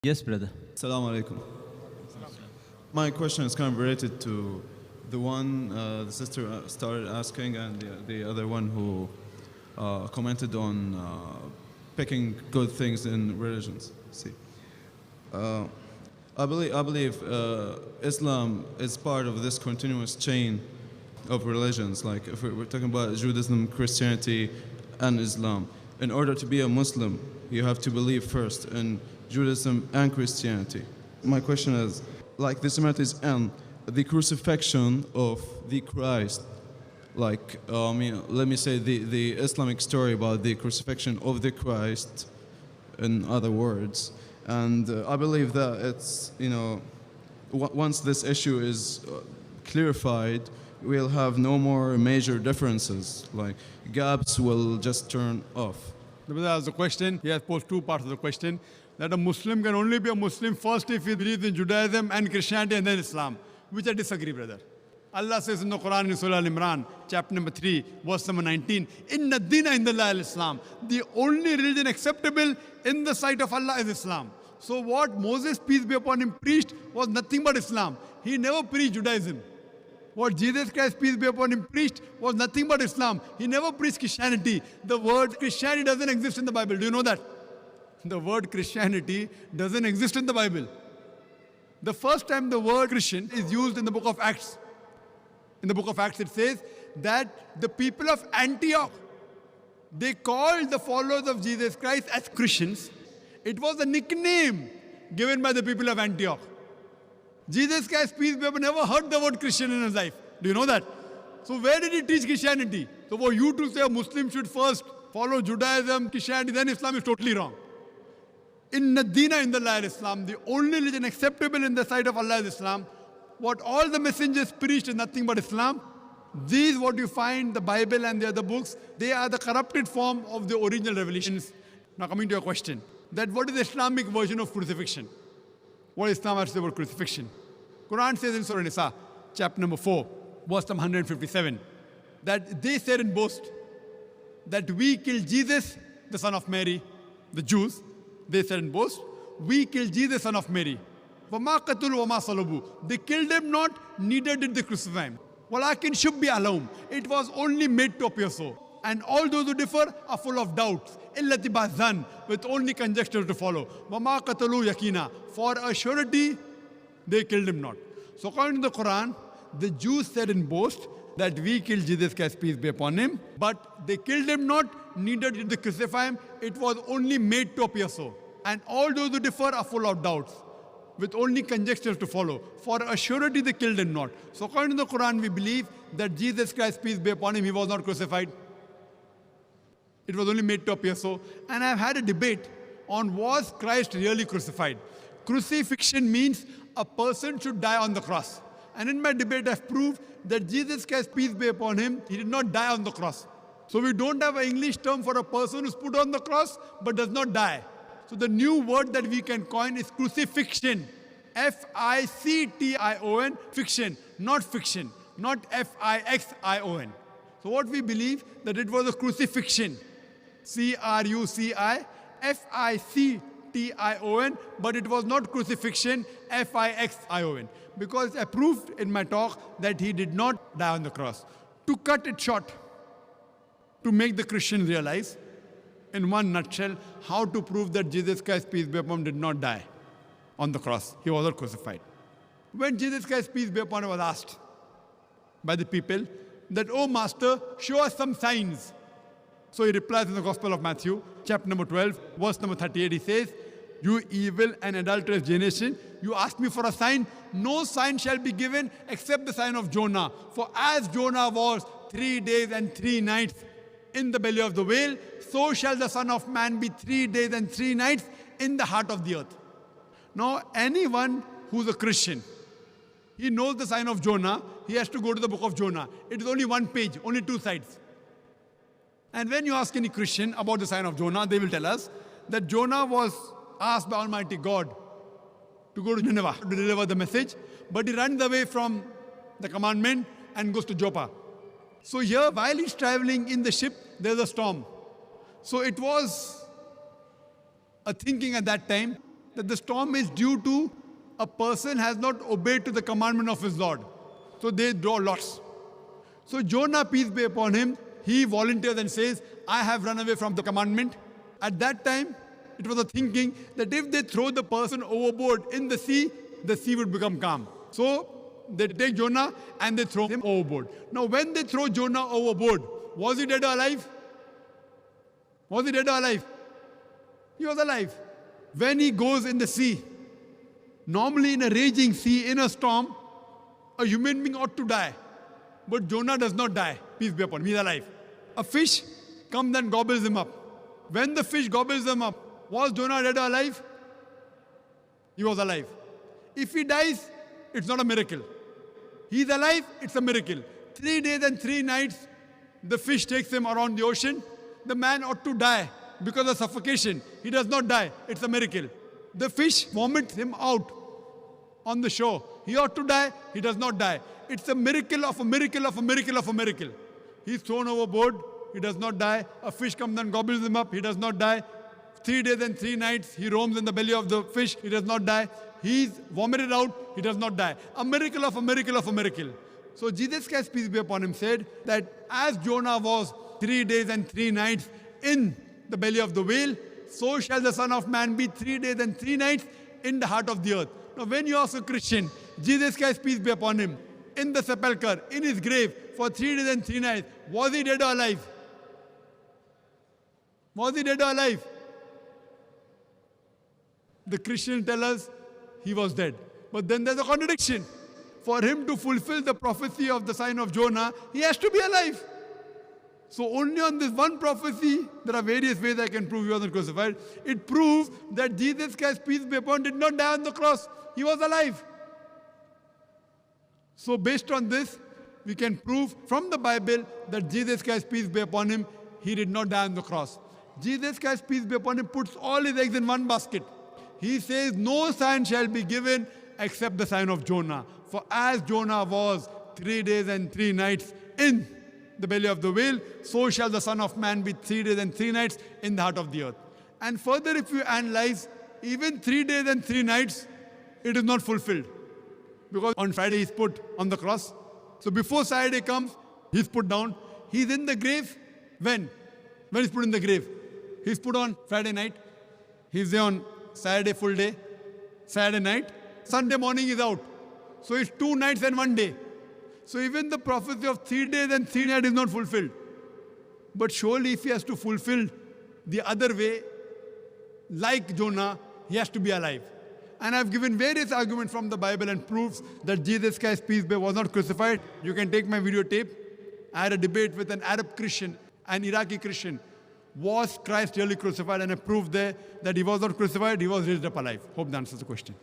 Yes, brother. Assalamu alaikum. My question is kind of related to the one the sister started asking, and the other one who commented on picking good things in religions. See, I believe Islam is part of this continuous chain of religions. Like if we're talking about Judaism, Christianity, and Islam. In order to be a Muslim, you have to believe first in Judaism and Christianity. My question is, like the similarities and the crucifixion of the Christ, like let me say the Islamic story about the crucifixion of the Christ, in other words, and I believe that it's once this issue is clarified, we'll have no more major differences. Like gaps will just turn off. The brother asked the question, he has posed two parts of the question, that a Muslim can only be a Muslim first if he believes in Judaism and Christianity and then Islam, which I disagree, brother. Allah says in the Quran in Surah Al-Imran, chapter number 3, verse number 19, Inna dina indallah al-Islam. The only religion acceptable in the sight of Allah is Islam. So what Moses, peace be upon him, preached was nothing but Islam. He never preached Judaism. What Jesus Christ, peace be upon him, preached was nothing but Islam. He never preached Christianity. The word Christianity doesn't exist in the Bible. Do you know that? The word Christianity doesn't exist in the Bible. The first time the word Christian is used in the book of Acts. In the book of Acts it says that the people of Antioch, they called the followers of Jesus Christ as Christians. It was a nickname given by the people of Antioch. Jesus Christ, peace be upon him, never heard the word Christian in his life. Do you know that? So where did he teach Christianity? So for you to say a Muslim should first follow Judaism, Christianity, then Islam is totally wrong. Inna dina indallah Islam, the only religion acceptable in the sight of Allah is Islam. What all the messengers preached is nothing but Islam. These, what you find, the Bible and the other books, they are the corrupted form of the original revelations. Now coming to your question, that what is the Islamic version of crucifixion? What Islam has to say about crucifixion? Quran says in Surah Nisa, chapter number 4, verse number 157, that they said in boast that we killed Jesus, the son of Mary, the Jews. They said in boast, we killed Jesus, son of Mary. وَمَا قَتُلُوا وَمَا صَلَبُوا. They killed him not, neither did they crucify him. وَلَكِنْ شُبِّهَ لَهُمْ. It was only made to appear so. And all those who differ are full of doubts. إِلَّا اتِّبَاعَ الظَّنِّ, with only conjecture to follow. وَمَا قَتَلُوا يَقِينًا. For a surety, they killed him not. So according to the Quran, the Jews said in boast that we killed Jesus Christ, peace be upon him, but they killed him not, neither did they crucify him. It was only made to appear so. And all those who differ are full of doubts, with only conjectures to follow. For a surety they killed him not. So according to the Quran, we believe that Jesus Christ, peace be upon him, he was not crucified. It was only made to appear so. And I've had a debate on, was Christ really crucified? Crucifixion means a person should die on the cross. And in my debate, I've proved that Jesus Christ, peace be upon him, he did not die on the cross. So we don't have an English term for a person who's put on the cross but does not die. So the new word that we can coin is crucifixion. F-I-C-T-I-O-N, fiction, not fiction, not F-I-X-I-O-N. So what we believe, that it was a crucifixion. C-R-U-C-I-F-I-C-T-I-O-N, but it was not crucifixion, F-I-X-I-O-N. Because I proved in my talk that he did not die on the cross. To cut it short, to make the Christians realize, in one nutshell, how to prove that Jesus Christ, peace be upon him, did not die on the cross. He was not crucified. When Jesus Christ, peace be upon him, was asked by the people that, "Oh Master, show us some signs." So he replies in the Gospel of Matthew, chapter number 12, verse number 38, he says, "You evil and adulterous generation, you ask me for a sign. No sign shall be given except the sign of Jonah. For as Jonah was 3 days and 3 nights in the belly of the whale, so shall the Son of Man be 3 days and 3 nights in the heart of the earth." Now, anyone who's a Christian, he knows the sign of Jonah, he has to go to the book of Jonah. It is only one page, only 2 sides. And when you ask any Christian about the sign of Jonah, they will tell us that Jonah was asked by Almighty God to go to Nineveh to deliver the message, but he runs away from the commandment and goes to Joppa. So here, while he's traveling in the ship, there's a storm. So it was a thinking at that time that the storm is due to a person has not obeyed to the commandment of his Lord. So they draw lots. So Jonah, peace be upon him, he volunteers and says, I have run away from the commandment. At that time, it was a thinking that if they throw the person overboard in the sea would become calm. So they take Jonah and they throw him overboard. Now when they throw Jonah overboard, was he dead or alive? Was he dead or alive? He was alive. When he goes in the sea, normally in a raging sea, in a storm, a human being ought to die. But Jonah does not die. Peace be upon him. He is alive. A fish comes and gobbles him up. When the fish gobbles him up, was Jonah dead or alive? He was alive. If he dies, it's not a miracle. He is alive, it's a miracle. 3 days and 3 nights, the fish takes him around the ocean. The man ought to die because of suffocation. He does not die. It's a miracle. The fish vomits him out on the shore. He ought to die. He does not die. It's a miracle of a miracle of a miracle of a miracle. He's thrown overboard. He does not die. A fish comes and gobbles him up. He does not die. 3 days and 3 nights, he roams in the belly of the fish. He does not die. He's vomited out. He does not die. A miracle of a miracle of a miracle. So Jesus Christ, peace be upon him, said that as Jonah was 3 days and 3 nights in the belly of the whale, so shall the Son of Man be 3 days and 3 nights in the heart of the earth. Now when you ask a Christian, Jesus Christ, peace be upon him, in the sepulchre, in his grave, for 3 days and 3 nights, was he dead or alive? Was he dead or alive? The Christians tell us he was dead. But then there's a contradiction. For him to fulfill the prophecy of the sign of Jonah, he has to be alive. So only on this one prophecy, there are various ways I can prove he wasn't crucified. It proves that Jesus Christ, peace be upon him, did not die on the cross. He was alive. So based on this, we can prove from the Bible that Jesus Christ, peace be upon him, he did not die on the cross. Jesus Christ, peace be upon him, puts all his eggs in one basket. He says, no sign shall be given except the sign of Jonah. For as Jonah was 3 days and 3 nights in the belly of the whale, so shall the Son of Man be 3 days and 3 nights in the heart of the earth. And further, if you analyze, even 3 days and 3 nights, it is not fulfilled. Because on Friday he's put on the cross. So before Saturday comes, he's put down. He's in the grave. When? When he's put in the grave? He's put on Friday night. He's there on Saturday full day. Saturday night. Sunday morning is out. So it's 2 nights and 1 day. So even the prophecy of 3 days and 3 nights is not fulfilled. But surely if he has to fulfill the other way, like Jonah, he has to be alive. And I've given various arguments from the Bible and proofs that Jesus Christ, peace be, was not crucified. You can take my videotape. I had a debate with an Arab Christian, an Iraqi Christian. Was Christ really crucified? And I proved there that he was not crucified, he was raised up alive. Hope that answers the question.